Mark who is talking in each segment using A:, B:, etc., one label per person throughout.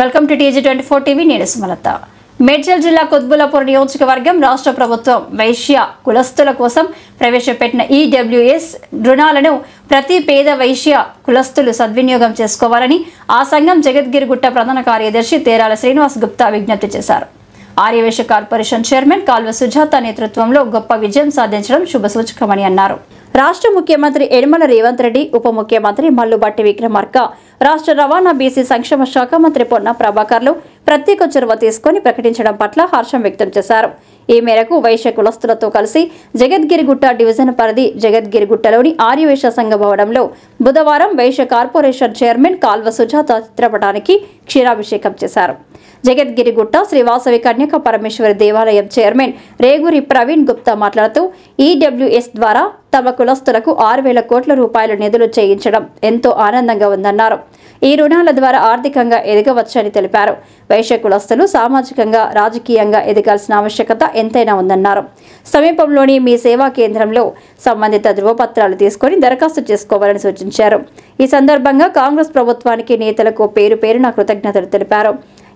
A: Welcome to TG24 TV. నేను సుమలత. మేడ్చల్ జిల్లా కొత్బుల్లాపూర్ నియోజకవర్గం రాష్ట్ర ప్రభుత్వం వైశ్య కులస్తుల కోసం ప్రవేశపెట్టిన EWS రుణాలను ప్రతి పేద వైశ్య కులస్తులు సద్వినియోగం చేసుకోవాలని ఆ సంఘం జగద్గిరిగుట్ట ప్రధాన కార్యదర్శి తేరాల శ్రీనివాస్ గుప్తా విజ్ఞప్తి చేశారు. ఆర్యవైశ్య కార్పొరేషన్ చైర్మన్ కాల్వ సుజాత నేతృత్వంలో గొప్ప విజయం సాధించడం శుభసూచకమని అన్నారు. రాష్ట్ర ముఖ్యమంత్రి యనమల రేవంత్ రెడ్డి, ఉప ముఖ్యమంత్రి మల్లుబట్టి విక్రమార్క, రాష్ట్ర రవాణా బీసీ సంక్షేమ శాఖ మంత్రి పొన్న ప్రభాకర్లు ప్రత్యేక చొరవ తీసుకుని ప్రకటించడం పట్ల హర్షం వ్యక్తం చేశారు. ఈ మేరకు వైశ్య కులస్తులతో కలిసి జగద్గిరిగుట్ట డివిజన్ పరిధి జగద్గిరిగుట్టలోని ఆర్యవైశ్య సంఘ భవనంలో బుధవారం వైశ్య కార్పొరేషన్ చైర్మన్ కాల్వ సుజాత చిత్రపటానికి క్షీరాభిషేకం చేశారు. జగద్గిరిగుట్ట శ్రీ వాసవి కన్యక పరమేశ్వరి దేవాలయం చైర్మన్ రేగురి ప్రవీణ్ గుప్తా మాట్లాడుతూ EWS ద్వారా తమ కులస్తులకు 6,000 కోట్ల రూపాయల నిధులు చేయించడం ఎంతో ఆనందంగా ఉందన్నారు. ఈ రుణాల ద్వారా ఆర్థికంగా ఎదగవచ్చని తెలిపారు. వైశ్య కులస్తులు సామాజికంగా, రాజకీయంగా ఎదగాల్సిన ఆవశ్యకత ఎంతైనా ఉందన్నారు. సమీపంలోని మీ సేవా కేంద్రంలో సంబంధిత ధృవపత్రాలు తీసుకుని దరఖాస్తు చేసుకోవాలని సూచించారు. ఈ సందర్భంగా కాంగ్రెస్ ప్రభుత్వానికి నేతలకు పేరు పేరున కృతజ్ఞతలు తెలిపారు.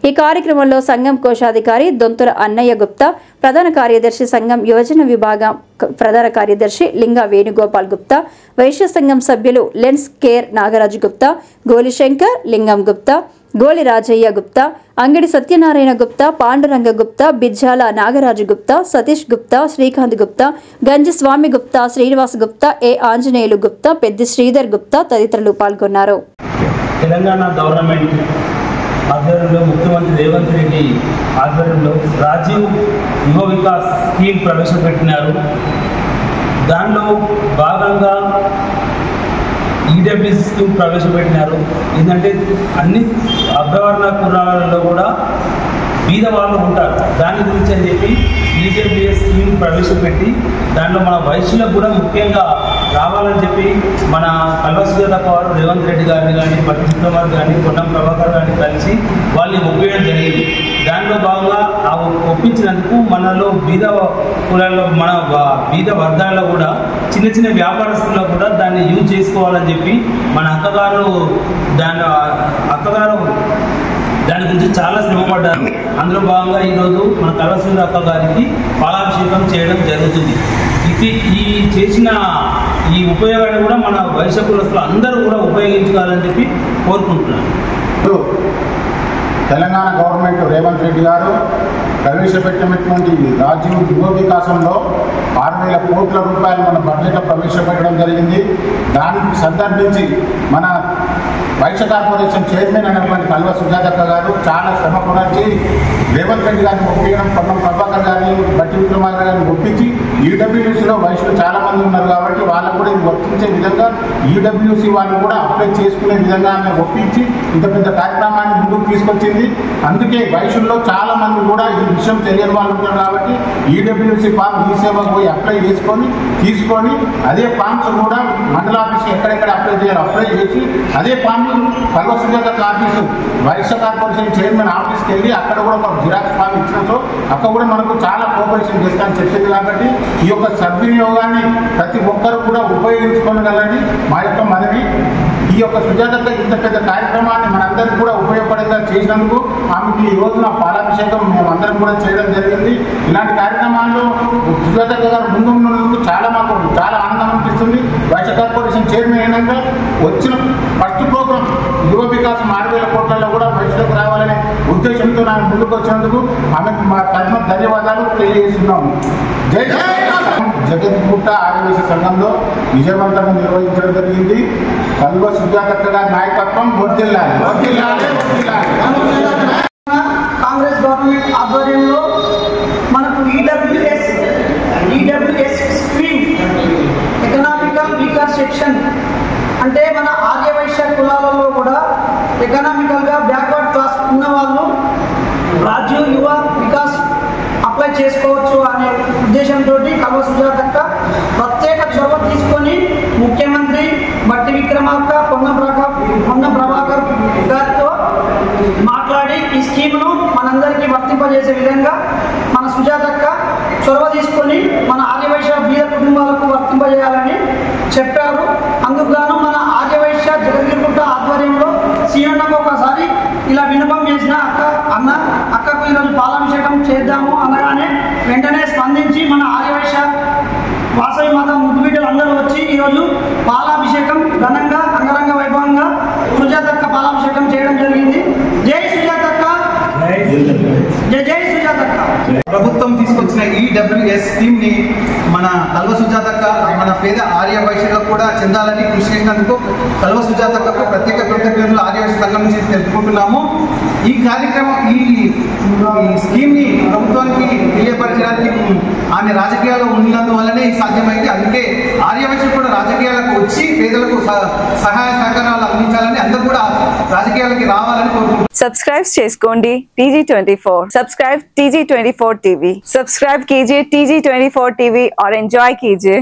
A: ఈ కార్యక్రమంలో సంఘం కోశాధికారి దొంతుల అన్నయ్య గుప్తా, ప్రధాన కార్యదర్శి సంఘం యువజన విభాగం ప్రధాన కార్యదర్శి లింగా వేణుగోపాల్ గుప్తా, వైశ్య సంఘం సభ్యులు లెన్స్ కేర్ నాగరాజు గుప్తా, గోలి శంకర్, లింగం గుప్తా, గోలి రాజయ్య గుప్తా, అంగడి సత్యనారాయణ గుప్తా, పాండురంగ గుప్తా, బిజ్జాల నాగరాజు గుప్తా, సతీష్ గుప్తా, శ్రీకాంత్ గుప్తా, గంజి స్వామి గుప్తా, శ్రీనివాస్ గుప్తా, ఆంజనేయులు గుప్తా, పెద్ది శ్రీధర్ గుప్తా తదితరులు పాల్గొన్నారు.
B: తెలంగాణ గవర్నమెంట్ ఆధ్వర్యంలో ముఖ్యమంత్రి రేవంత్ రెడ్డి ఆధ్వర్యంలో రాజీవ్ యువ వికాస్ స్కీమ్ ప్రవేశపెట్టినారు. దానిలో భాగంగా EWS స్కీమ్ ప్రవేశపెట్టినారు. ఏంటంటే అన్ని అగ్రవర్ణ కులాలలో కూడా బీద వాళ్ళు ఉంటారు. దాని గురించి అని చెప్పి EWS స్కీమ్ ప్రవేశపెట్టి దాంట్లో మన వైశ్యులకు కూడా ముఖ్యంగా రావాలని చెప్పి మన కల్వ సుజాత గారు రేవంత్ రెడ్డి గారిని కానీ, బట్టి విక్రమార్క కానీ, పొన్నం ప్రభాకర్ గారిని కలిసి వాళ్ళని ఒప్పించడం జరిగింది. దాంట్లో భాగంగా ఆ ఒప్పించినందుకు మనలో బీద కులాల్లో, మన బీద వర్గాల్లో కూడా చిన్న చిన్న వ్యాపారస్తుల్లో కూడా దాన్ని యూజ్ చేసుకోవాలని చెప్పి మన అక్కగారు దాని గురించి చాలా శ్రమపడ్డారు. అందులో భాగంగా ఈరోజు మన కల్వసుందర అక్క గారికి పాలాభిషేకం చేయడం జరుగుతుంది. ఈ చేసిన ఈ ఉపయోగాన్ని కూడా మన వైశ్య కులస్తులు అందరూ కూడా ఉపయోగించుకోవాలని చెప్పి కోరుకుంటున్నాను.
C: తెలంగాణ గవర్నమెంట్ రేవంత్ రెడ్డి గారు ప్రవేశపెట్టినటువంటి రాజీవ్ యువ వికాసంలో 6,000 కోట్ల రూపాయలు మన బడ్జెట్లో ప్రవేశపెట్టడం జరిగింది. దానికి సందర్భించి మన వైశ్య కార్పొరేషన్ చైర్మన్ అయినటువంటి కల్వ సుజాతక్క గారు చాలా శ్రమ కొనర్చి రేవంత్ రెడ్డి గారిని ఒప్పించడం, పొన్నం ప్రభాకర్ గారిని, బట్టి విక్రమార్క గారిని ఒప్పించి EWSలో వైశ్యులు చాలామంది ఉన్నారు కాబట్టి వాళ్ళకు కూడా ఇది వర్తించే విధంగా EWS వాళ్ళు కూడా అప్లై చేసుకునే విధంగా ఆమె ఒప్పించి ఇంత పెద్ద కార్యక్రమాన్ని ముందుకు తీసుకొచ్చింది. అందుకే వైశ్యుల్లో చాలామంది కూడా ఈ విషయం తెలియని వాళ్ళు ఉంటారు కాబట్టి EWS ఫామ్ ఈ సేవకు పోయి అప్లై తీసుకొని అదే ఫామ్స్ కూడా మండల ఆఫీస్కి ఎక్కడెక్కడ అప్లై చేయాలో అప్లై చేసి అదే form Kalva Sujatha office Vysya corporation chairman ఆఫీస్కి వెళ్ళి అక్కడ కూడా ఒక జిరాక్స్ ఫామ్ ఇచ్చినతో అక్కడ కూడా మనకు చాలా కోఆపరేషన్ చేస్తామని చెప్పింది. కాబట్టి ఈ యొక్క సద్వినియోగాన్ని ప్రతి ఒక్కరు కూడా ఉపయోగించుకోగలని మా యొక్క మనవి. ఈ యొక్క సుజాత ఇంత పెద్ద కార్యక్రమాన్ని మనందరికీ కూడా ఉపయోగపడేలా చేసినందుకు ఆమెకి ఈ రోజున పాలాభిషేకం మేమందరం కూడా చేయడం జరిగింది. ఇలాంటి కార్యక్రమాల్లో సుజాత గారు ముందు ఉన్నందుకు మాకు చాలా ఆనందం అనిపిస్తుంది. వైశ్య కార్పొరేషన్ చైర్మన్ అయినాక వచ్చిన ఫస్ట్ ప్రోగ్రాం యువ వికాసం 6,000 కోట్లలో కూడా వైశ్యులకు రావాలనే ఉద్దేశంతో నాకు ముందుకు వచ్చినందుకు ఆమెకు మా తరఫున ధన్యవాదాలు తెలియజేస్తున్నాము. జై జగద్గుట్ట ఆర్యవైశ్య సంఘంలో విజయవంతంగా నిర్వహించడం జరిగింది. కల్వ సుజాత గారి నాయకత్వం వర్ధిల్లాలి.
D: కాంగ్రెస్ గవర్నమెంట్ ఆధ్వర్యంలో మనకు EWS scheme economical weaker section అంటే మన ఆర్యవైశ్య కులాలలో కూడా ఎకనామికల్గా బ్యాక్వర్డ్ క్లాస్ ఉన్న వాళ్ళు రాజీవ్ యువ వికాస్ అప్లై చేసుకోవచ్చు అనే ఉద్దేశంతో కల్వ సుజాతక్క ప్రత్యేక చొరవ తీసుకొని ముఖ్యమంత్రి బట్టి విక్రమార్క, పొన్న ప్రభాకర్ గారితో మాట్లాడి ఈ స్కీమ్ను మనందరికీ వర్తింపజేసే విధంగా మన సుజాతక్క చొరవ తీసుకొని మన ఆర్యవైశ్య బీద కుటుంబాలకు వర్తింపజేయాలని చెప్పారు. అందుకు గాను మన ఆర్యవైశ్య జగద్గిరిగుట్ట ఆధ్వర్యంలో సీఎంకు ఒకసారి ఇలా విన్నపం చేసిన మాత ముద్దు బిడ్డలు అందరూ వచ్చి ఈరోజు పాలాభిషేకం ఘనంగా అంగరంగ వైభవంగా సుజాతక్క పాలాభిషేకం చేయడం జరిగింది. జై సుజాతక్క, జై జై సుజాతక్క.
E: ప్రభుత్వం తీసుకొచ్చిన ఈడబ్ల్యూఎస్ స్కీమ్ ని మన కల్వ సుజాతక్క మన పేద ఆర్య వైశ్యులకు కూడా చెందాలని కృషి చేసినందుకు కల్వ సుజాతక్కకు ప్రత్యేక కృతజ్ఞతలు ఆర్య వైశ్య సంఘం నుంచి తెలుపుకుంటున్నాము. ఈ కార్యక్రమం ఈ స్కీమ్ ని ప్రభుత్వానికి తెలియపరచడానికి ఆమె రాజకీయాల్లో ఉన్నందువల్లనే సాధ్యమైంది. అందుకే ఆర్య వైశ్యులు కూడా రాజకీయాలకు వచ్చి పేదలకు సహాయ సహకారాలు అందించాలని అందరూ కూడా రాజకీయాలకి రావాలని కోరుకుంటున్నాం.
F: सब्सक्राइब చేసుకోండి TG24. Subscribe TG24 TV. Subscribe कीजिए TG24 TV और एंजॉय कीजिए.